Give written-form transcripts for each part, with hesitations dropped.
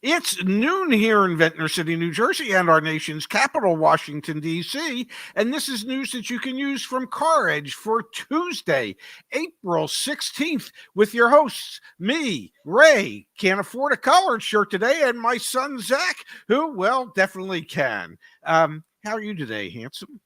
It's noon here in Ventnor City, New Jersey, and our nation's capital, Washington, D.C. And this is news that you can use from CarEdge for Tuesday, April 16th, with your hosts, me, Ray, can't afford a collared shirt today, and my son, Zach, who, well, definitely can. How are you today, handsome?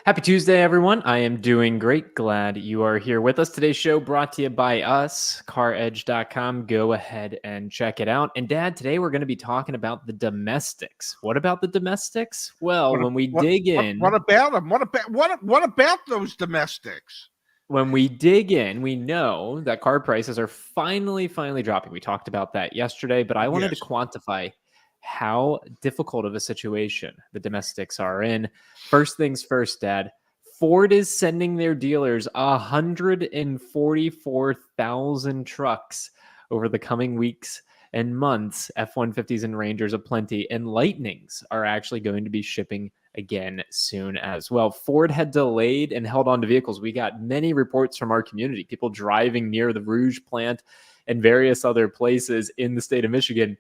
Happy Tuesday, everyone. I am doing great. Glad you are here with us. Today's show brought to you by us, CarEdge.com. Go ahead and check it out. And Dad, today we're going to be talking about the domestics. What about the domestics? Well, when we dig in... What about them? What about those domestics? When we dig in, we know that car prices are finally dropping. We talked about that yesterday, but I wanted to quantify how difficult of a situation the domestics are in. First things first, Dad. Ford is sending their dealers 144,000 trucks over the coming weeks and months. F-150s and Rangers aplenty, and Lightnings are actually going to be shipping again soon as well. Ford had delayed and held on to vehicles. We got many reports from our community, people driving near the Rouge plant and various other places in the state of Michigan.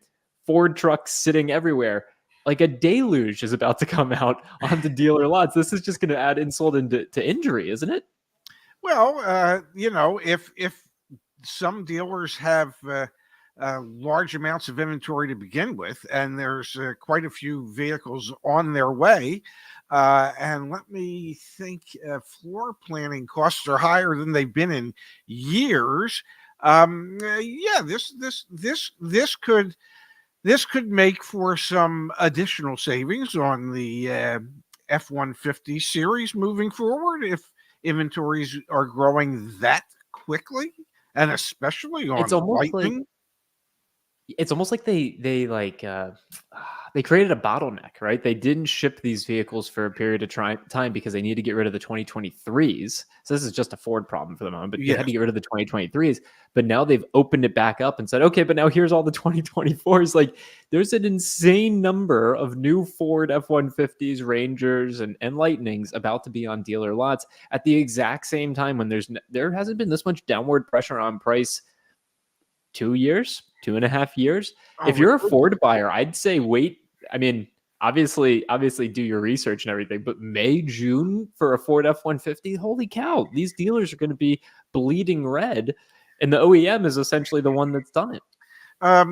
Ford trucks sitting everywhere. Like a deluge is about to come out onto dealer lots. This is just going to add insult to injury, isn't it? Well, if some dealers have large amounts of inventory to begin with, and there's quite a few vehicles on their way, and let me think, floor planning costs are higher than they've been in years. This could make for some additional savings on the F-150 series moving forward if inventories are growing that quickly, and especially on Lightning. It's almost like they created a bottleneck, right? They didn't ship these vehicles for a period of time because they need to get rid of the 2023s. So this is just a Ford problem for the moment, but they had to get rid of the 2023s. But now they've opened it back up and said, okay, but now here's all the 2024s. Like, there's an insane number of new Ford F-150s, Rangers, and Lightnings about to be on dealer lots at the exact same time when there hasn't been this much downward pressure on price 2 years, 2.5 years. If you're a Ford buyer, I'd say wait. I mean, obviously do your research and everything, but May, June for a Ford F-150, holy cow, these dealers are going to be bleeding red, and the OEM is essentially the one that's done it. I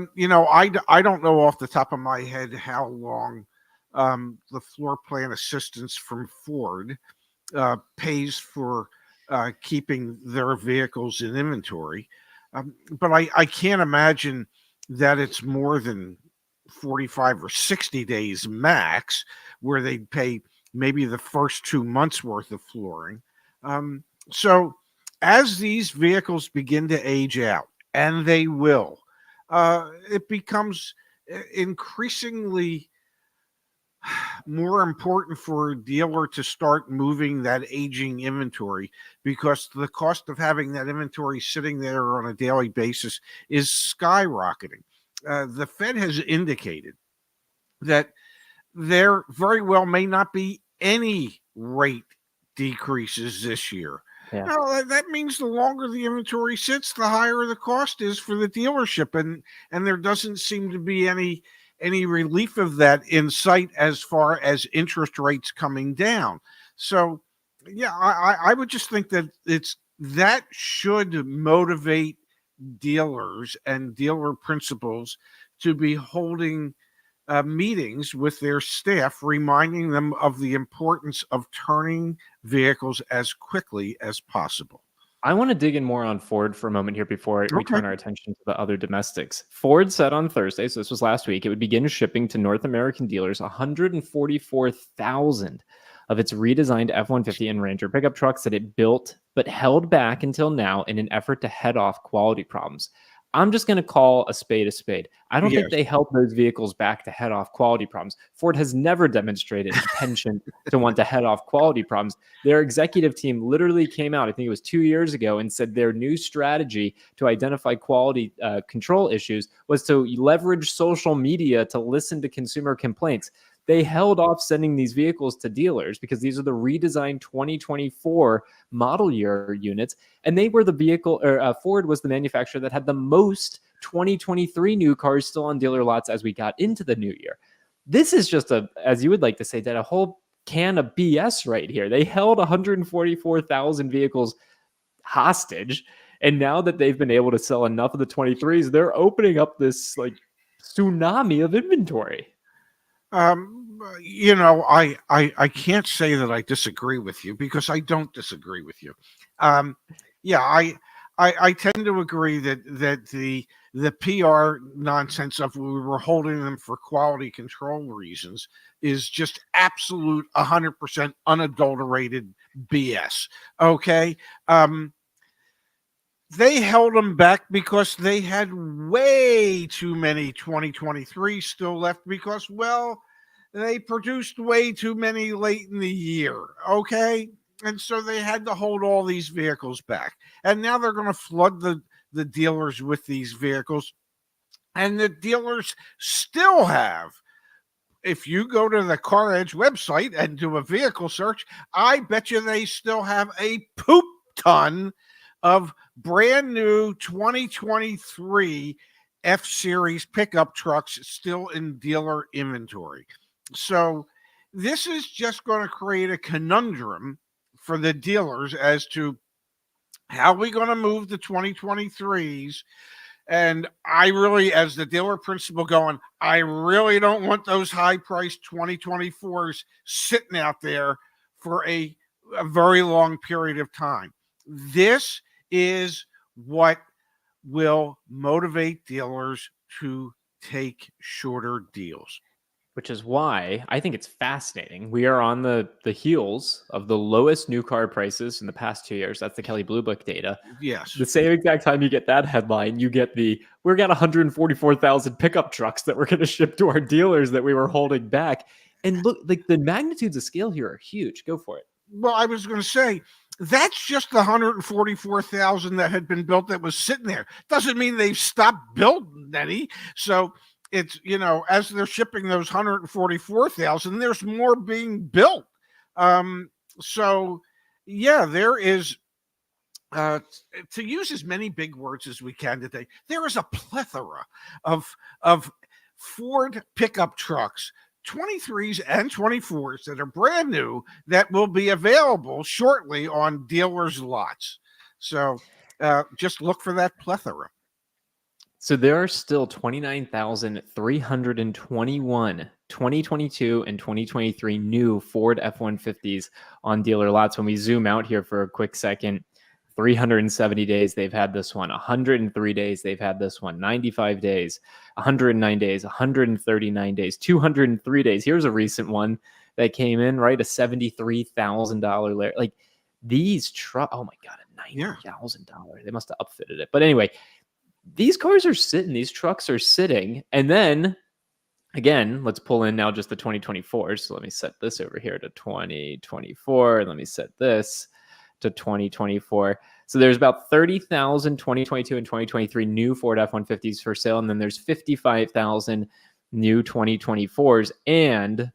don't know off the top of my head how long the floor plan assistance from Ford pays for keeping their vehicles in inventory. But I can't imagine that it's more than 45 or 60 days max, where they'd pay maybe the first 2 months worth of flooring. So as these vehicles begin to age out, and they will, it becomes increasingly more important for a dealer to start moving that aging inventory, because the cost of having that inventory sitting there on a daily basis is skyrocketing. The Fed has indicated that there very well may not be any rate decreases this year. Yeah. Now, that means the longer the inventory sits, the higher the cost is for the dealership, and there doesn't seem to be any relief of that in sight as far as interest rates coming down. So, yeah, I would just think that that should motivate dealers and dealer principals to be holding meetings with their staff, reminding them of the importance of turning vehicles as quickly as possible. I want to dig in more on Ford for a moment here before we turn our attention to the other domestics. Ford said on Thursday, so this was last week, it would begin shipping to North American dealers 144,000 of its redesigned F-150 and Ranger pickup trucks that it built but held back until now in an effort to head off quality problems. I'm just going to call a spade a spade. I don't think they held those vehicles back to head off quality problems. Ford has never demonstrated intention to want to head off quality problems. Their executive team literally came out, I think it was 2 years ago, and said their new strategy to identify quality control issues was to leverage social media to listen to consumer complaints. They held off sending these vehicles to dealers because these are the redesigned 2024 model year units. And they were the vehicle, or Ford was the manufacturer that had the most 2023 new cars still on dealer lots as we got into the new year. This is just as you would like to say, that a whole can of BS right here. They held 144,000 vehicles hostage, and now that they've been able to sell enough of the 23s, they're opening up this like tsunami of inventory. I can't say that I disagree with you, because I don't disagree with you. I tend to agree that the PR nonsense of we were holding them for quality control reasons is just absolute 100% unadulterated BS. Okay. They held them back because they had way too many 2023 still left, because, well, they produced way too many late in the year. Okay. And so they had to hold all these vehicles back. And now they're going to flood the dealers with these vehicles. And the dealers still have, if you go to the CarEdge website and do a vehicle search, I bet you they still have a poop ton of brand new 2023 F-Series pickup trucks still in dealer inventory. So this is just going to create a conundrum for the dealers as to how we going to move the 2023s. And I really, as the dealer principal, going, I really don't want those high-priced 2024s sitting out there for a very long period of time. This is what will motivate dealers to take shorter deals. Which is why I think it's fascinating. We are on the heels of the lowest new car prices in the past 2 years. That's the Kelley Blue Book data. Yes. The same exact time you get that headline, you get we've got 144,000 pickup trucks that we're going to ship to our dealers that we were holding back. And look, like the magnitudes of scale here are huge. Go for it. Well, I was going to say, that's just the 144,000 that had been built that was sitting there. Doesn't mean they've stopped building any. So it's, as they're shipping those 144,000, there's more being built. So yeah, there is, to use as many big words as we can today, there is a plethora of Ford pickup trucks, 23s and 24s that are brand new that will be available shortly on dealers' lots. So just look for that plethora. So there are still 29,321 2022 and 2023 new Ford F-150s on dealer lots. When we zoom out here for a quick second, 370 days they've had this one, 103 days they've had this one, 95 days, 109 days, 139 days, 203 days. Here's a recent one that came in, right? A $73,000. Like these trucks, oh my God, a $90,000. They must have upfitted it. But anyway, these cars are sitting, these trucks are sitting. And then again, let's pull in now just the 2024. So let me set this over here to 2024. Let me set this to 2024. So there's about 30,000 2022 and 2023 new Ford F-150s for sale. And then there's 55,000 new 2024s. And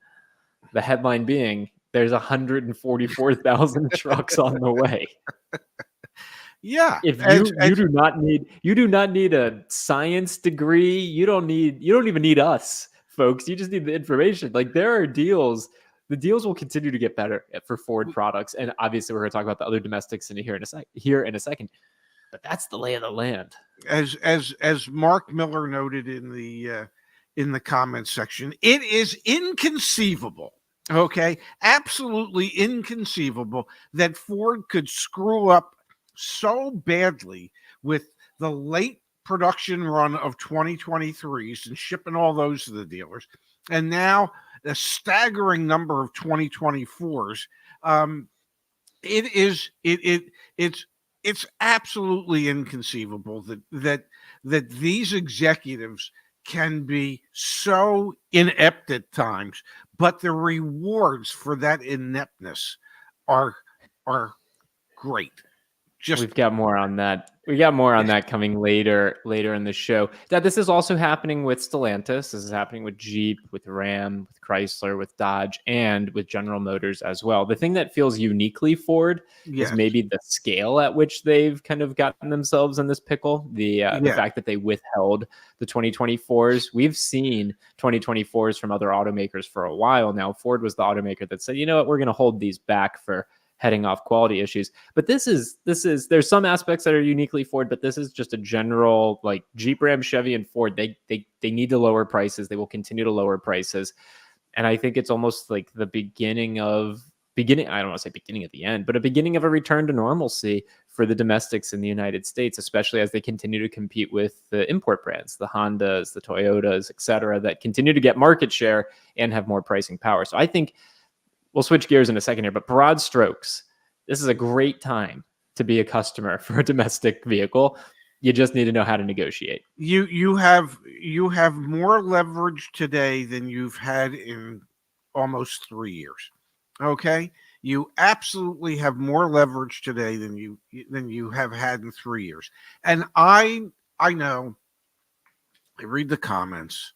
the headline being, there's 144,000 trucks on the way. Yeah. If you do not need a science degree, you don't even need us, folks. You just need the information. Like there are deals. The deals will continue to get better for Ford products, and obviously we're going to talk about the other domestics here in a second. But that's the lay of the land. As Mark Miller noted in the comments section, it is inconceivable. Okay, absolutely inconceivable that Ford could screw up so badly with the late production run of 2023s and shipping all those to the dealers, and now a staggering number of 2024s. It's absolutely inconceivable that these executives can be so inept at times, but the rewards for that ineptness are great. We've got more on that. We got more on that coming later in the show. That this is also happening with Stellantis. This is happening with Jeep, with Ram, with Chrysler, with Dodge, and with General Motors as well. The thing that feels uniquely Ford is maybe the scale at which they've kind of gotten themselves in this pickle. The fact that they withheld the 2024s. We've seen 2024s from other automakers for a while now. Ford was the automaker that said, you know what, we're going to hold these back for heading off quality issues. But this is there's some aspects that are uniquely Ford, but this is just a general, like, Jeep, Ram, Chevy, and Ford. They need to lower prices. They will continue to lower prices. And I think it's almost like the beginning, I don't want to say beginning at the end, but a beginning of a return to normalcy for the domestics in the United States, especially as they continue to compete with the import brands, the Hondas, the Toyotas, et cetera, that continue to get market share and have more pricing power. So I think we'll switch gears in a second here, but broad strokes, this is a great time to be a customer for a domestic vehicle. You just need to know how to negotiate. You have more leverage today than you've had in almost 3 years. Okay? You absolutely have more leverage today than you have had in 3 years. And I know, I read the comments.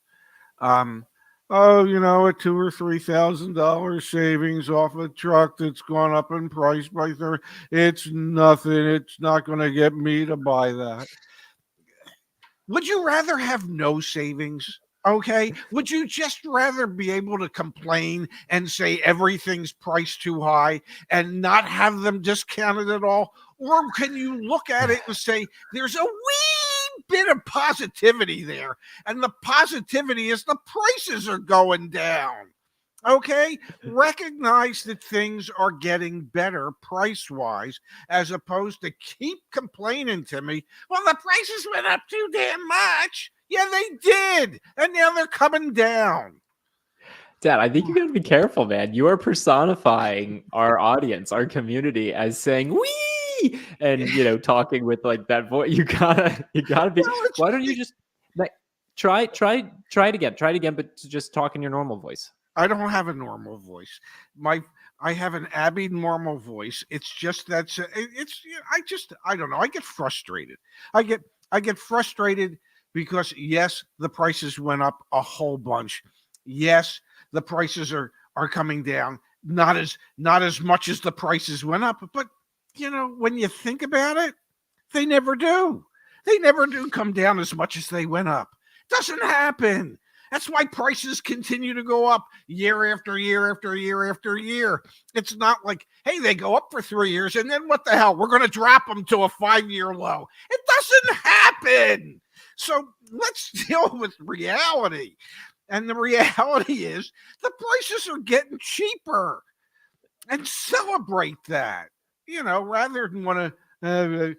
Oh, a $2,000 or $3,000 savings off a truck that's gone up in price by 30. It's nothing. It's not going to get me to buy that. Would you rather have no savings? Okay. Would you just rather be able to complain and say everything's priced too high and not have them discounted at all? Or can you look at it and say there's a wee bit of positivity there, and the positivity is the prices are going down? Okay, recognize that things are getting better price wise, as opposed to keep complaining to me. Well, the prices went up too damn much. Yeah, they did, and now they're coming down. Dad, I think you got to be careful, man. You are personifying our audience, our community, as saying "wee" and talking with like that voice. You gotta be. Well, Why don't you just like try it again, but just talk in your normal voice? I don't have a normal voice. I have an Abby normal voice. It's just I don't know. I get frustrated. I get frustrated because yes, the prices went up a whole bunch. Yes, the prices are coming down. Not as much as the prices went up, but when you think about it, they never do. They never do come down as much as they went up. Doesn't happen. That's why prices continue to go up year after year after year after year. It's not like, hey, they go up for 3 years and then what the hell? We're going to drop them to a 5-year low. It doesn't happen. So let's deal with reality. And the reality is the prices are getting cheaper, and celebrate that, rather than want to. There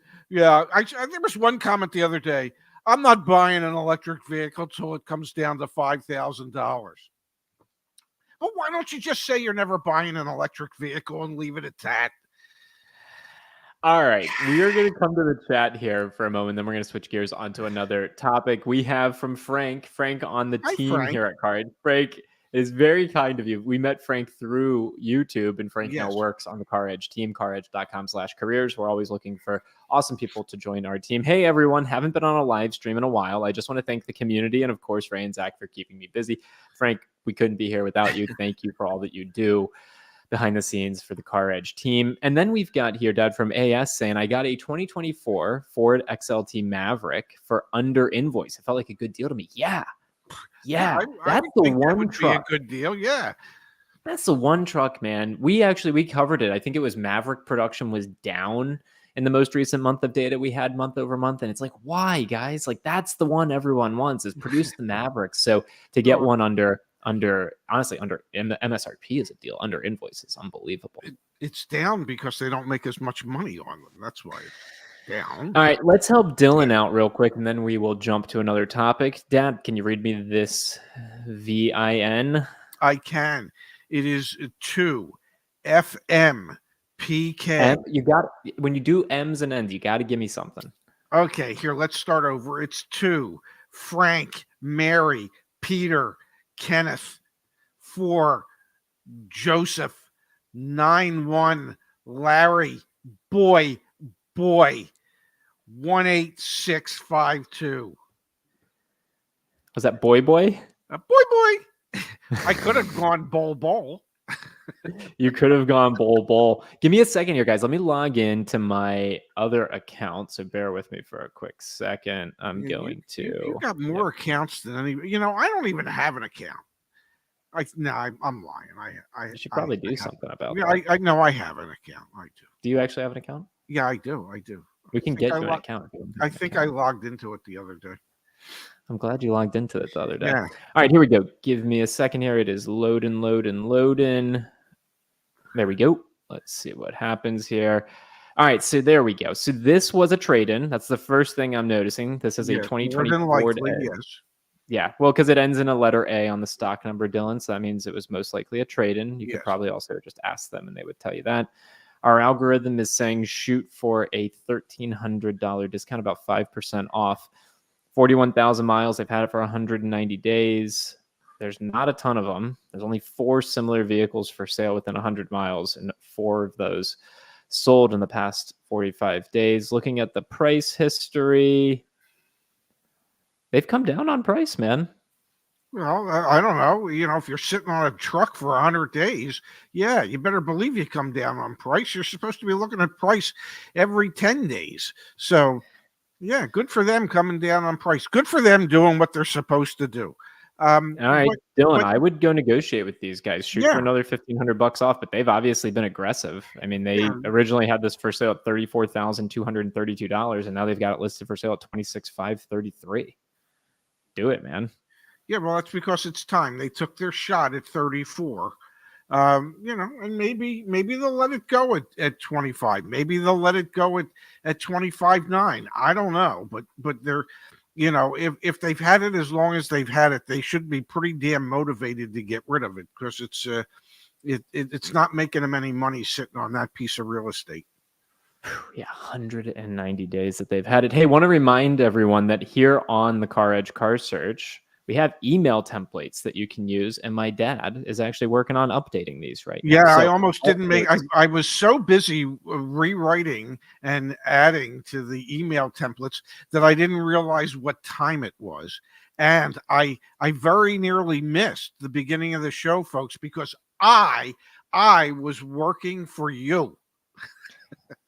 was one comment the other day. I'm not buying an electric vehicle till it comes down to $5,000. Well, why don't you just say you're never buying an electric vehicle and leave it at that? All right, we are going to come to the chat here for a moment, then we're going to switch gears onto another topic. We have from Frank on the team Frank. here at CarEdge. Frank is very kind of you. We met Frank through YouTube, and Frank now works on the CarEdge team, caredge.com/careers. We're always looking for awesome people to join our team. Hey, everyone, haven't been on a live stream in a while. I just want to thank the community and, of course, Ray and Zach for keeping me busy. Frank, we couldn't be here without you. Thank you for all that you do behind the scenes for the CarEdge team. And then we've got here Dad from AS saying, I got a 2024 Ford XLT Maverick for under invoice. It felt like a good deal to me. Yeah. That's the one truck. Be a good deal. Yeah. That's the one truck, man. We covered it. I think it was Maverick production was down in the most recent month of data we had month over month. And it's like, why, guys? Like, that's the one everyone wants, is produce the Maverick. So to get one under MSRP is a deal. Under invoice is unbelievable. It's down because they don't make as much money on them. That's why it's down. All right, let's help Dylan out real quick, and then we will jump to another topic. Dad, can you read me this VIN? I can. It is 2 FMPK. You got, when you do M's and N's, you got to give me something. Okay, here, let's start over. It's 2 Frank, Mary, Peter, Kenneth, 4 Joseph, 9-1 Larry, Boy, boy, 18652. Was that boy? Boy. I could have gone bowl. You could have gone bowl. Give me a second here, guys. Let me log in to my other account. So bear with me for a quick second. I'm going to. You got more accounts than any. I don't even have an account. I'm lying. You should probably do something about that. I know I have an account. I do. Do you actually have an account? Yeah, I do. We can get you an account. I think I logged into it the other day. I'm glad you logged into it the other day. Yeah. All right, here we go. Give me a second here. It is loading. There we go. Let's see what happens here. All right, so there we go. So this was a trade-in. That's the first thing I'm noticing. This is a 2020 Ford. Yes. Yeah, well, because it ends in a letter A on the stock number, Dylan. So that means it was most likely a trade-in. You could probably also just ask them, and they would tell you that. Our algorithm is saying shoot for a $1,300 discount, about 5% off. 41,000 miles. They've had it for 190 days. There's not a ton of them. There's only 4 similar vehicles for sale within 100 miles, and 4 of those sold in the past 45 days. Looking at the price history, they've come down on price, man. Well, I don't know. If you're sitting on a truck for 100 days, yeah, you better believe you come down on price. You're supposed to be looking at price every 10 days. So, yeah, good for them coming down on price. Good for them doing what they're supposed to do. All right, Dylan, I would go negotiate with these guys. Shoot for another $1,500 off, but they've obviously been aggressive. I mean, they originally had this for sale at $34,232, and now they've got it listed for sale at $26,533. Do it, man. Yeah, well, that's because it's time. They took their shot at 34. And maybe they'll let it go at 25. Maybe they'll let it go at 25.9. I don't know, but they're, if they've had it as long as they've had it, they should be pretty damn motivated to get rid of it, because it's not making them any money sitting on that piece of real estate. Yeah, 190 days that they've had it. Hey, want to remind everyone that here on the CarEdge Car Search, we have email templates that you can use, and my dad is actually working on updating these right now. Yeah, so I almost didn't make. I was so busy rewriting and adding to the email templates that I didn't realize what time it was, and I very nearly missed the beginning of the show, folks, because I was working for you.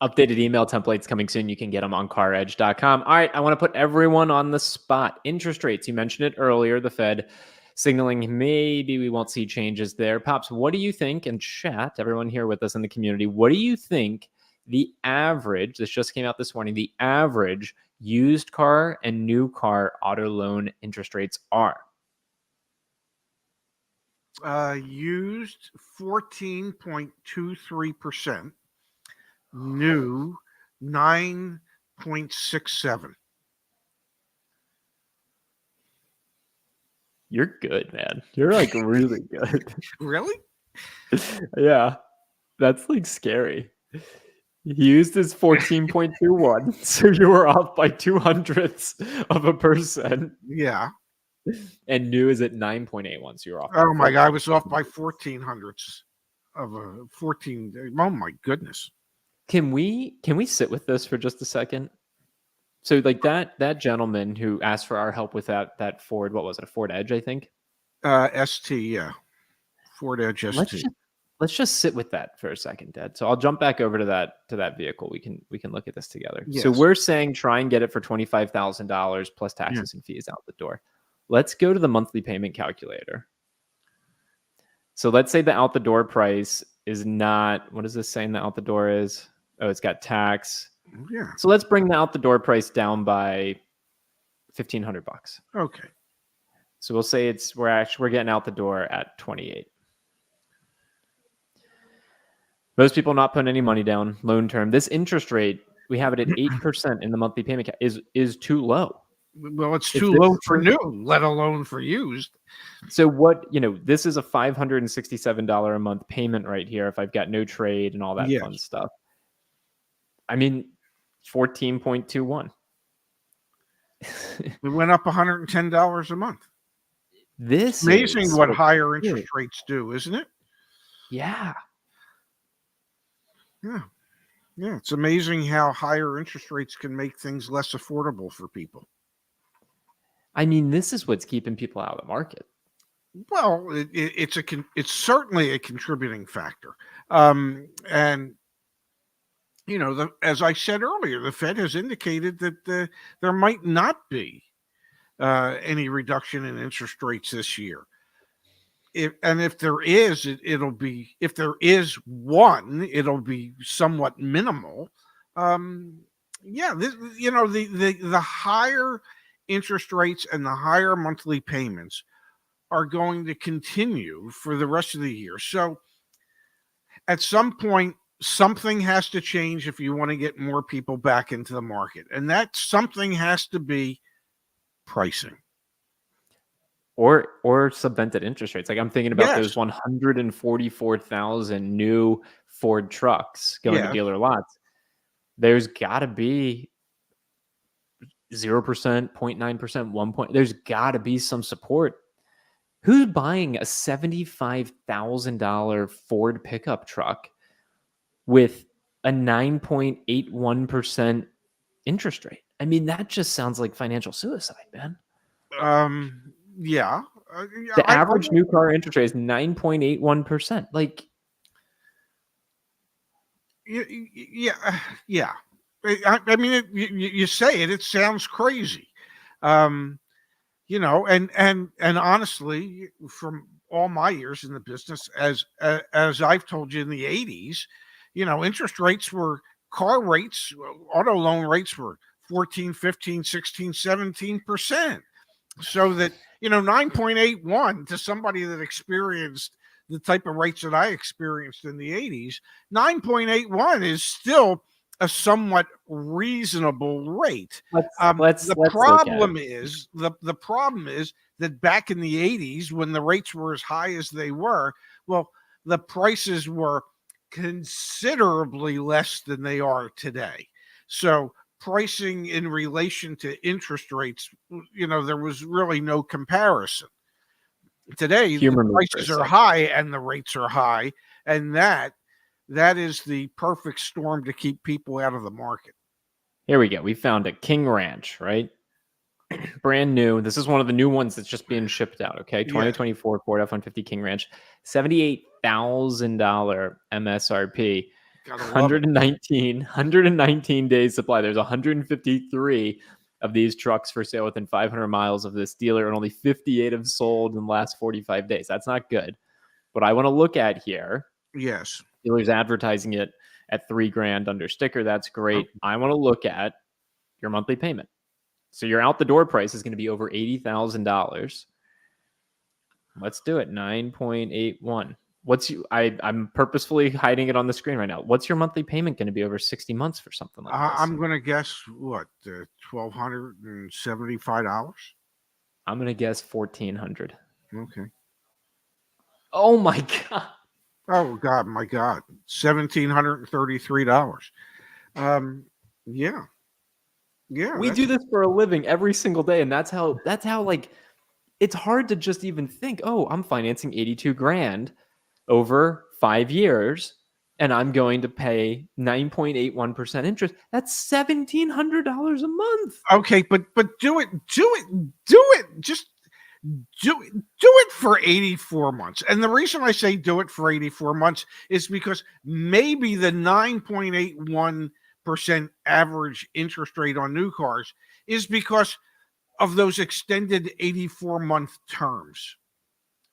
Updated email templates coming soon. You can get them on CarEdge.com. All right, I want to put everyone on the spot. Interest rates. You mentioned it earlier, the Fed signaling maybe we won't see changes there. Pops, what do you think? And chat, everyone here with us in the community, what do you think the average, this just came out this morning, the average used car and new car auto loan interest rates are? Used 14.23%. New 9.67. You're good, man. You're like really good. Really? Yeah. That's like scary. Used is 14.21. So you were off by 0.02%. Yeah. And new is at 9.81. So you're off. Oh my God. I was off by 0.14 of a 14. Oh my goodness. Can we sit with this for just a second? So like that gentleman who asked for our help with that Ford, what was it? A Ford Edge, I think. ST, yeah. Ford Edge ST. Let's just sit with that for a second, Dad. So I'll jump back over to that vehicle. We can look at this together. Yes. So we're saying try and get it for $25,000 plus taxes and fees out the door. Let's go to the monthly payment calculator. So let's say the out the door price is not, what is this saying the out the door is? Oh, it's got tax. Yeah. So let's bring the out the door price down by $1,500. Okay. So we'll say we're getting out the door at 28. Most people not putting any money down, loan term. This interest rate, we have it at 8% in the monthly payment is too low. Well, it's too low for new, let alone for used. So this is a $567 a month payment right here if I've got no trade and all that fun stuff. I mean, 14.21. We went up $110 a month. This amazing is what higher interest rates do, isn't it? Yeah. Yeah. Yeah, it's amazing how higher interest rates can make things less affordable for people. I mean, this is what's keeping people out of the market. Well, it's certainly a contributing factor, and as I said earlier, the Fed has indicated that there might not be any reduction in interest rates this year. If there is, it'll be if there is one, it'll be somewhat minimal. Um, yeah, the higher interest rates and the higher monthly payments are going to continue for the rest of the year. So at some point, something has to change if you want to get more people back into the market. And that something has to be pricing. Or subvented interest rates. Like I'm thinking about Yes. those 144,000 new Ford trucks going to dealer lots. There's got to be 0%, 0.9%, 1 point. There's got to be some support. Who's buying a $75,000 Ford pickup truck with a 9.81% interest rate? I mean, that just sounds like financial suicide, man. Yeah. The average new car interest rate is 9.81%. Like, yeah. I mean, you say it sounds crazy. And honestly, from all my years in the business, as I've told you in the 80s, interest rates car rates, auto loan rates were 14, 15, 16, 17%. So that, 9.81 to somebody that experienced the type of rates that I experienced in the 80s, 9.81 is still a somewhat reasonable rate. The problem is that back in the 80s, when the rates were as high as they were, well, the prices were considerably less than they are today. So pricing in relation to interest rates, there was really no comparison. Today, the prices are high and the rates are high, and that is the perfect storm to keep people out of the market. Here we go. We found a King Ranch, right? Brand new. This is one of the new ones that's just being shipped out. Okay, 2024 Ford F-150 King Ranch, $78,000 MSRP. 119 days supply. There's 153 of these trucks for sale within 500 miles of this dealer, and only 58 have sold in the last 45 days. That's not good. What I want to look at here, yes, dealers advertising it at $3,000 under sticker. That's great. Okay. I want to look at your monthly payment. So your out the door price is going to be over $80,000. Let's do it. 9.81. I'm purposefully hiding it on the screen right now. What's your monthly payment going to be over 60 months for something like this? I'm going to guess $1,275. I'm going to guess $1,400. Okay. Oh my God. Oh God, my God. $1,733. Yeah. Yeah. We do this for a living every single day. And that's how like, it's hard to just even think, oh, I'm financing $82,000 over 5 years, and I'm going to pay 9.81% interest. That's $1,700 a month. Okay, but do it. Just do it for 84 months. And the reason I say do it for 84 months is because maybe the 9.81% average interest rate on new cars is because of those extended 84-month terms.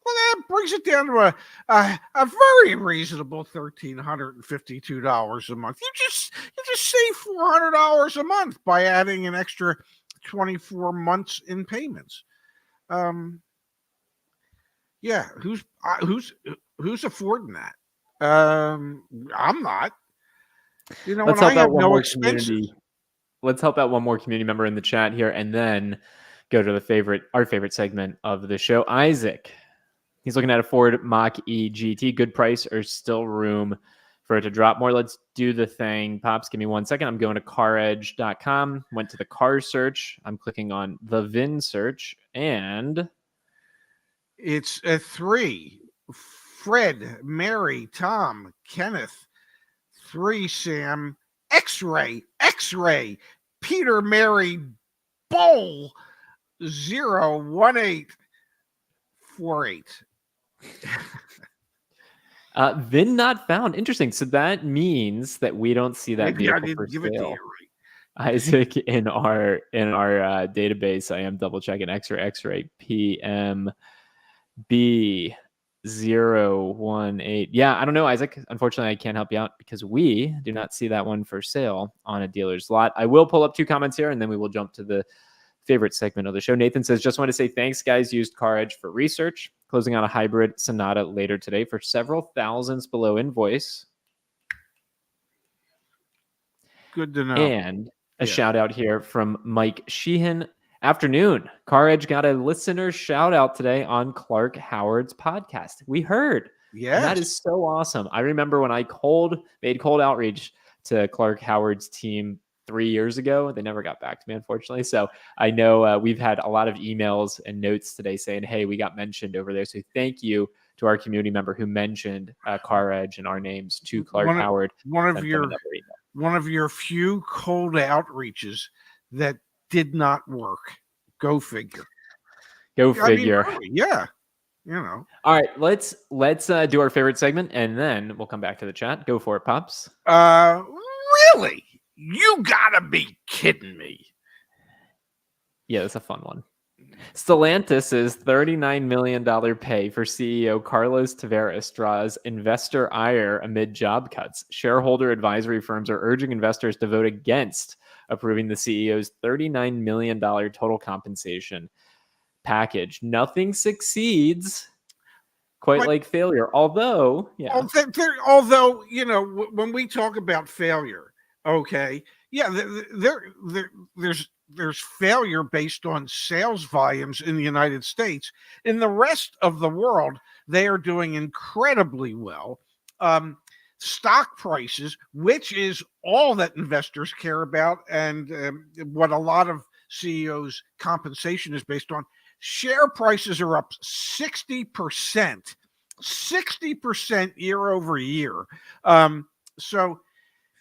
Well, that brings it down to a very reasonable $1,352 a month. You just save $400 a month by adding an extra 24 months in payments. Yeah, who's affording that? I'm not. Let's help out one more community. Let's help out one more community member in the chat here, and then go to our favorite segment of the show. Isaac. He's looking at a Ford Mach-E GT. Good price or still room for it to drop more? Let's do the thing. Pops, give me 1 second. I'm going to CarEdge.com. Went to the car search. I'm clicking on the VIN search, and it's a 3. Fred, Mary, Tom, Kenneth. 3, Sam, X-ray, Peter Mary Bowl 01848. VIN not found. Interesting. So that means that we don't see that Maybe I vehicle for didn't give it to you sale. right. Isaac, in our database, I am double checking X-ray PMB 018. Yeah, I don't know, Isaac. Unfortunately, I can't help you out because we do not see that one for sale on a dealer's lot. I will pull up 2 comments here and then we will jump to the favorite segment of the show. Nathan says, just want to say thanks, guys. Used CarEdge for research. Closing on a hybrid Sonata later today for several thousands below invoice. Good to know. And a shout out here from Mike Sheehan. Afternoon. CarEdge got a listener shout out today on Clark Howard's podcast. We heard. Yeah. That is so awesome. I remember when I made cold outreach to Clark Howard's team 3 years ago. They never got back to me, unfortunately. So I know we've had a lot of emails and notes today saying, hey, we got mentioned over there. So thank you to our community member who mentioned CarEdge and our names to Clark Howard. One of your few cold outreaches that did not work. Go figure. Go figure. I mean, really, yeah. You know. All right, let's do our favorite segment and then we'll come back to the chat. Go for it, Pops. Really? You gotta be kidding me. Yeah, that's a fun one. Stellantis' $39 million pay for CEO Carlos Tavares draws investor ire amid job cuts. Shareholder advisory firms are urging investors to vote against approving the CEO's $39 million total compensation package. Nothing succeeds quite like failure. Although, although, you know, when we talk about failure, okay, yeah, there's failure based on sales volumes in the United States. In the rest of the world, they are doing incredibly well. Stock prices, which is all that investors care about, and what a lot of CEOs' compensation is based on, share prices are up 60%, 60% year over year. So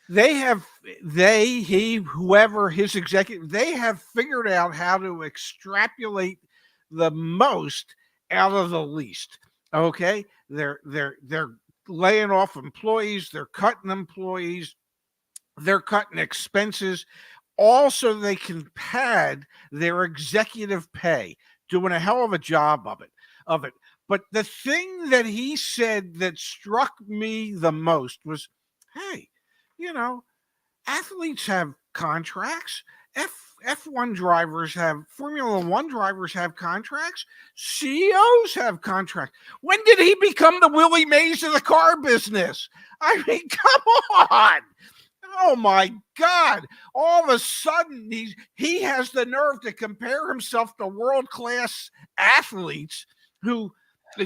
whoever his executive, they have figured out how to extrapolate the most out of the least. Okay, they're laying off employees, they're cutting employees, they're cutting expenses, also they can pad their executive pay, doing a hell of a job of it. But the thing that he said that struck me the most was, hey, you know, athletes have contracts. F1 drivers have, Formula One drivers have contracts. CEOs have contracts. When did he become the Willie Mays of the car business? I mean, come on. Oh my God. All of a sudden, he has the nerve to compare himself to world-class athletes who,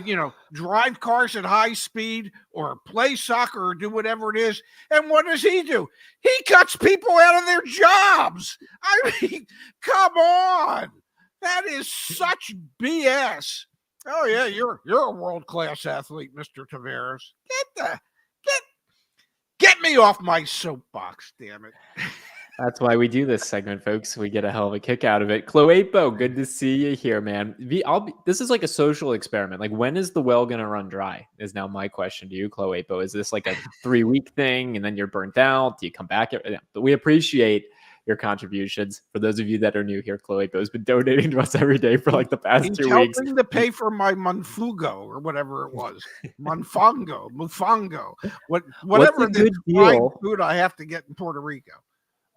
you know, drive cars at high speed or play soccer or do whatever it is. And what does he do? He cuts people out of their jobs. I mean, come on. That is such BS. Oh yeah, you're a world-class athlete, Mr. Tavares. Get me off my soapbox, damn it. That's why we do this segment, folks. We get a hell of a kick out of it. Cloepo, good to see you here, man. This is like a social experiment. Like, when is the well going to run dry is now my question to you, Cloepo. Is this like a 3-week thing and then you're burnt out? Do you come back? But we appreciate your contributions. For those of you that are new here, Cloepo has been donating to us every day for like the past 2 weeks. Helping to pay for my Monfugo or whatever it was. Mufango, whatever the fried food I have to get in Puerto Rico.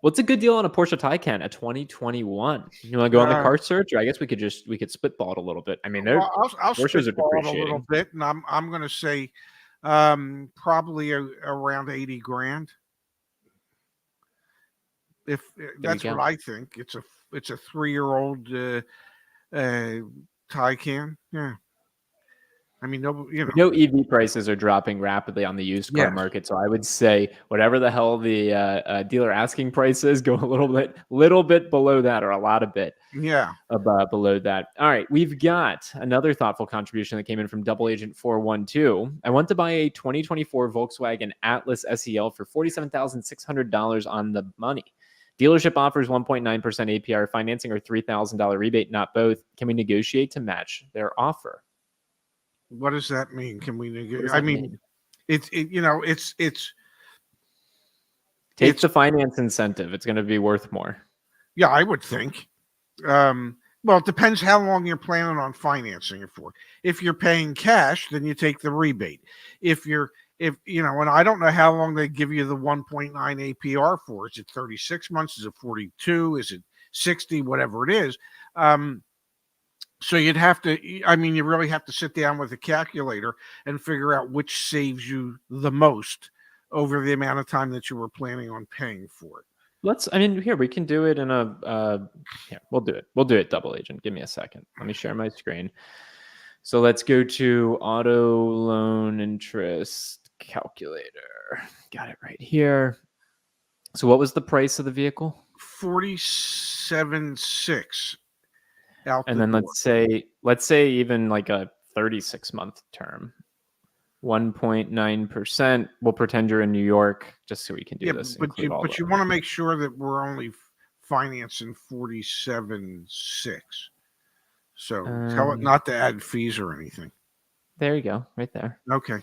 What's a good deal on a Porsche Taycan at 2021? You want to go on the car search, or I guess we could spitball it a little bit. I mean, I'll spitball it a little bit, and I'm going to say probably around $80,000. If that's what I think, it's a 3-year-old Taycan. Yeah. I mean, no, We know EV prices are dropping rapidly on the used car market, so I would say whatever the hell the dealer asking price is, go a little bit below that, or a lot of bit below that. All right, we've got another thoughtful contribution that came in from Double Agent 412. I want to buy a 2024 Volkswagen Atlas SEL for $47,600 on the money. Dealership offers 1.9% APR financing or $3,000 rebate, not both. Can we negotiate to match their offer? What does that mean? Can we negotiate? I mean, it's take the finance incentive. It's going to be worth more. Yeah, I would think. Well, it depends how long you're planning on financing it for. If you're paying cash, then you take the rebate. If and I don't know how long they give you the 1.9 APR for. Is it 36 months? Is it 42? Is it 60? Whatever it is. So you'd have to, I mean, you really have to sit down with a calculator and figure out which saves you the most over the amount of time that you were planning on paying for it. Here, we can do it in we'll do it. We'll do it, Double Agent. Give me a second. Let me share my screen. So let's go to auto loan interest calculator. Got it right here. So what was the price of the vehicle? $47,600. And then let's say even like a 36-month term. 1.9%. We'll pretend you're in New York just so we can do this. But you want to make sure that we're only financing 47.6. So tell it not to add fees or anything. There you go, right there. Okay.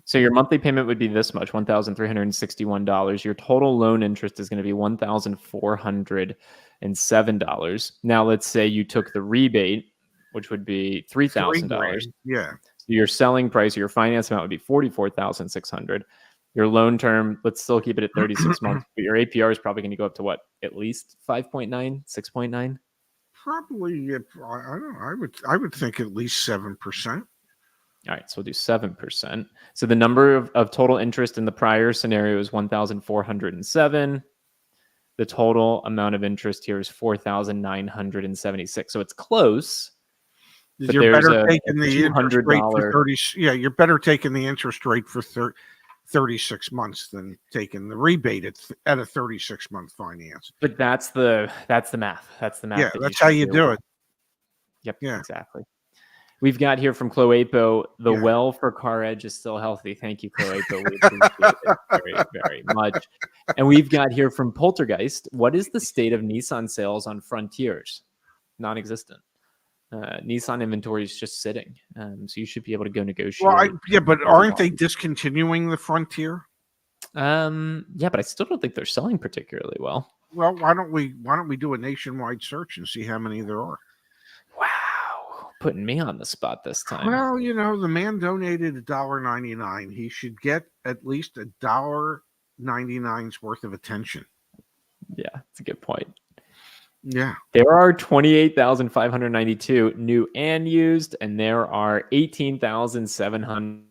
So your monthly payment would be this much, $1,361. Your total loan interest is going to be $1,407. Now let's say you took the rebate, which would be $3,000. Yeah. Your selling price or your finance amount would be $44,600. Your loan term, let's still keep it at 36 months, but your APR is probably going to go up to what? At least 5.9, 6.9? Probably, I don't know. I would think at least 7%. All right, so we'll do 7%. So the number of total interest in the prior scenario is 1,407. The total amount of interest here is 4,976. So it's close. But you're better taking the interest rate for 30. Yeah, you're better taking the interest rate for 36 months than taking the rebate at a 36-month finance. But that's the math. That's the math. Yeah, that's how you do it. Yep. Yeah, exactly. We've got here from Cloapo, the well for CarEdge is still healthy. Thank you, Cloapo. We appreciate it very, very much. And we've got here from Poltergeist, what is the state of Nissan sales on Frontiers? Non-existent. Nissan inventory is just sitting. So you should be able to go negotiate. Well, but aren't they discontinuing the Frontier? Yeah, but I still don't think they're selling particularly well. Well, why don't we do a nationwide search and see how many there are? Wow, putting me on the spot this time. Well, the man donated $1.99. He should get at least $1.99's worth of attention. Yeah, that's a good point. Yeah. There are 28,592 new and used, and there are 18,700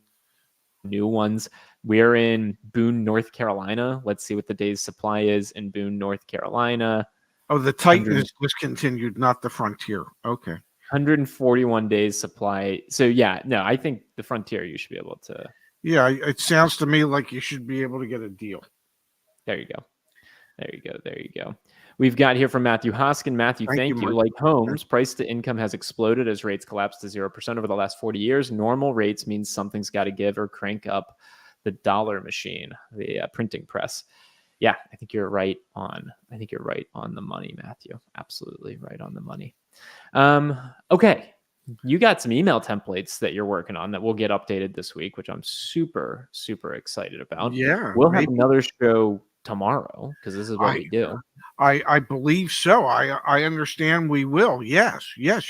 new ones. We're in Boone, North Carolina. Let's see what the day's supply is in Boone, North Carolina. Oh, the Titan is discontinued, not the Frontier. Okay. 141 days supply. So, yeah, no, I think the Frontier you should be able to. Yeah, it sounds to me like you should be able to get a deal. There you go. There you go. We've got here from Matthew Hoskin. Matthew, thank you. Like homes, price to income has exploded as rates collapsed to 0% over the last 40 years. Normal rates means something's got to give or crank up the dollar machine, the printing press. Yeah, I think you're right on. The money, Matthew. Absolutely right on the money. Okay. You got some email templates that you're working on that will get updated this week, which I'm super, super excited about. Yeah. We'll have another show tomorrow because this is what we do. I believe so. I understand we will. Yes. You're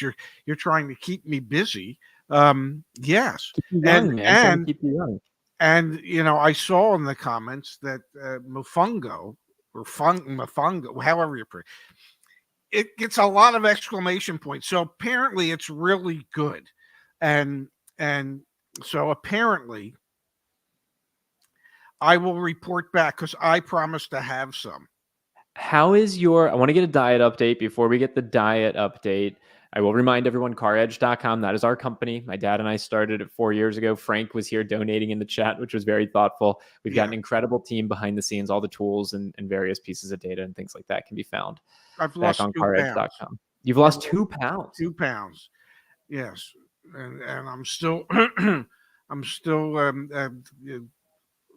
trying to keep me busy. Yes. Keep you young, man. Keep you young. And I saw in the comments that Mofungo or Mofungo, however you put it gets a lot of exclamation points. So apparently it's really good, and so apparently I will report back because I promised to have some. How is I want to get a diet update before we get the diet update. I will remind everyone, CarEdge.com, that is our company. My dad and I started it 4 years ago. Frank was here donating in the chat, which was very thoughtful. We've got an incredible team behind the scenes. All the tools and various pieces of data and things like that can be found I've back lost on 2 pounds. CarEdge.com. You've lost 2 pounds. 2 pounds. Yes. And I'm still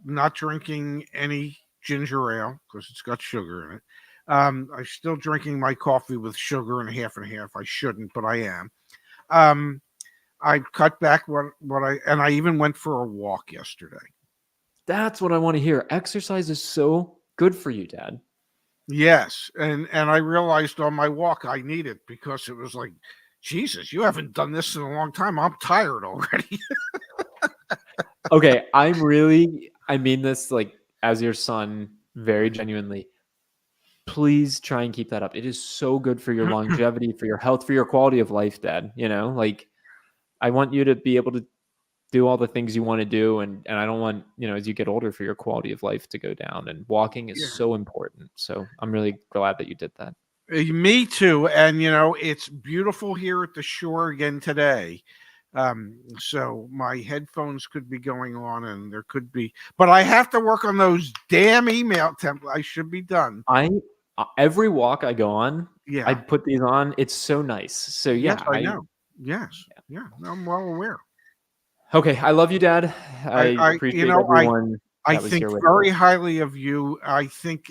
not drinking any ginger ale because it's got sugar in it. I'm still drinking my coffee with sugar and half. I shouldn't, but I am. I cut back and I even went for a walk yesterday. That's what I want to hear. Exercise is so good for you, Dad. Yes, and I realized on my walk I need it because it was like, Jesus, you haven't done this in a long time. I'm tired already. Okay, I mean this like as your son, very genuinely. Please try and keep that up. It is so good for your longevity, for your health, for your quality of life, Dad. Like I want you to be able to do all the things you want to do. And I don't want, as you get older, for your quality of life to go down, and walking is so important. So I'm really glad that you did that. Me too. And, it's beautiful here at the shore again today. So my headphones could be going on and there could be, but I have to work on those damn email templates. I should be done. Every walk I go on, yeah, I put these on. It's so nice. So yeah, yes, I know. Yes. Yeah. I'm well aware. Okay. I love you, Dad. I appreciate everyone. I think very highly of you. I think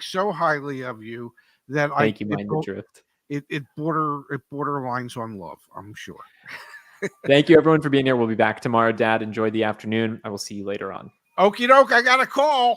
so highly of you that Thank you, Mind the Drift. It borderlines on love, I'm sure. Thank you, everyone, for being here. We'll be back tomorrow, Dad. Enjoy the afternoon. I will see you later on. Okie doke. I got a call.